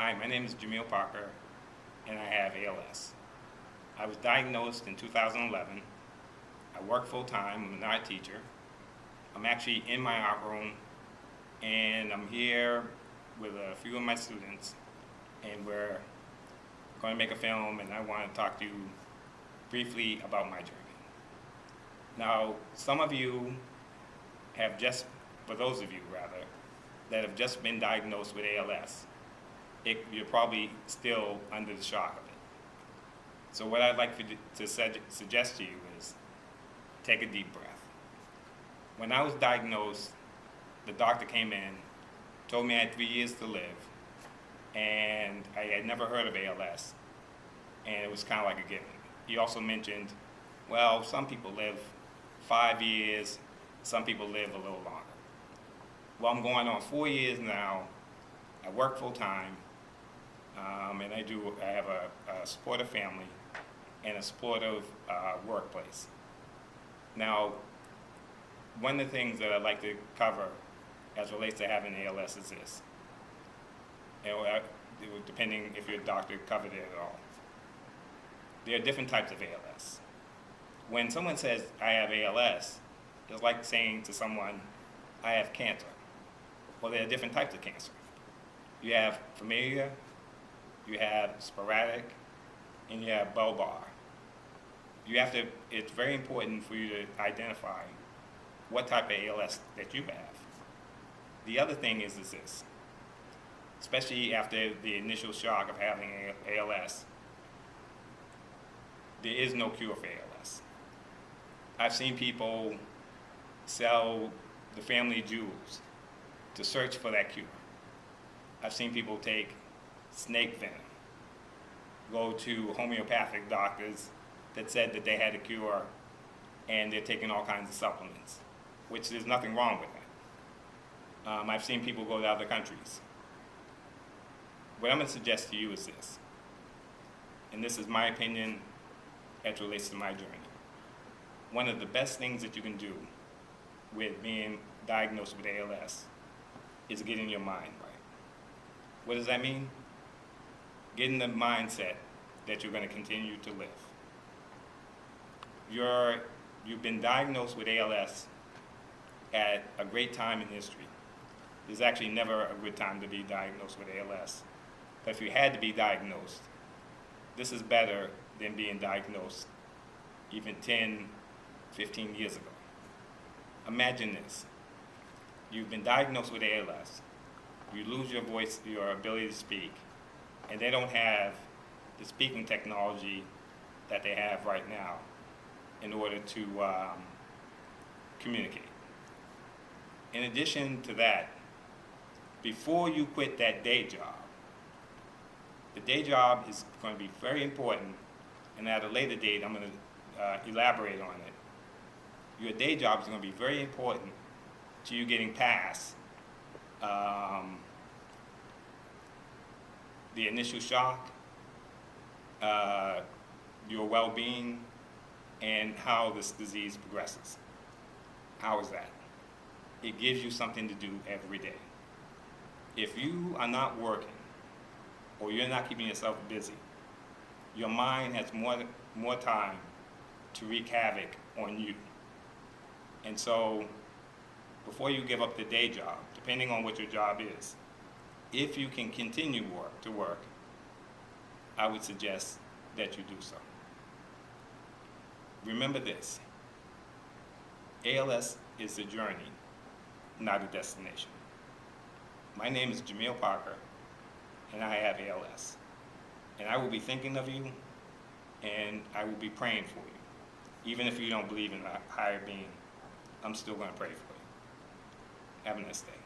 Hi, my name is Jameel Parker, and I have ALS. I was diagnosed in 2011. I work full-time. I'm an art teacher. I'm actually in my art room, and I'm here with a few of my students, and we're going to make a film, and I want to talk to you briefly about my journey. Now, some of you have just, for those of you rather, that have just been diagnosed with ALS, you're probably still under the shock of it. So what I'd like to suggest to you is take a deep breath. When I was diagnosed, the doctor came in, told me I had 3 years to live, and I had never heard of ALS, and it was kind of like a given. He also mentioned, well, some people live 5 years, some people live a little longer. Well, I'm going on 4 years now. I work full time, and I have a supportive family and a supportive workplace. Now, one of the things that I'd like to cover as relates to having ALS is this. Depending if your doctor covered it at all. There are different types of ALS. When someone says, I have ALS, it's like saying to someone, I have cancer. Well, there are different types of cancer. You have familial, you have sporadic, and you have bulbar. It's very important for you to identify what type of ALS that you have. The other thing is this, especially after the initial shock of having ALS, there is no cure for ALS. I've seen people sell the family jewels to search for that cure. I've seen people take snake venom, go to homeopathic doctors that said that they had a cure, and they're taking all kinds of supplements, which there's nothing wrong with that. I've seen people go to other countries. What I'm going to suggest to you is this, and this is my opinion as it relates to my journey. One of the best things that you can do with being diagnosed with ALS is getting your mind right. What does that mean? Getting the mindset that you're going to continue to live. You've been diagnosed with ALS at a great time in history. There's actually never a good time to be diagnosed with ALS. But if you had to be diagnosed, this is better than being diagnosed even 10, 15 years ago. Imagine this. You've been diagnosed with ALS. You lose your voice, your ability to speak, and they don't have the speaking technology that they have right now in order to communicate. In addition to that, before you quit that day job, the day job is going to be very important, and at a later date I'm going to elaborate on it. Your day job is going to be very important to you getting past the initial shock, your well-being, and how this disease progresses. How is that? It gives you something to do every day. If you are not working, or you're not keeping yourself busy, your mind has more time to wreak havoc on you. And so, before you give up the day job, depending on what your job is, if you can continue to work, I would suggest that you do so. Remember this, ALS is a journey, not a destination. My name is Jameel Parker, and I have ALS. And I will be thinking of you, and I will be praying for you. Even if you don't believe in a higher being, I'm still going to pray for you. Have a nice day.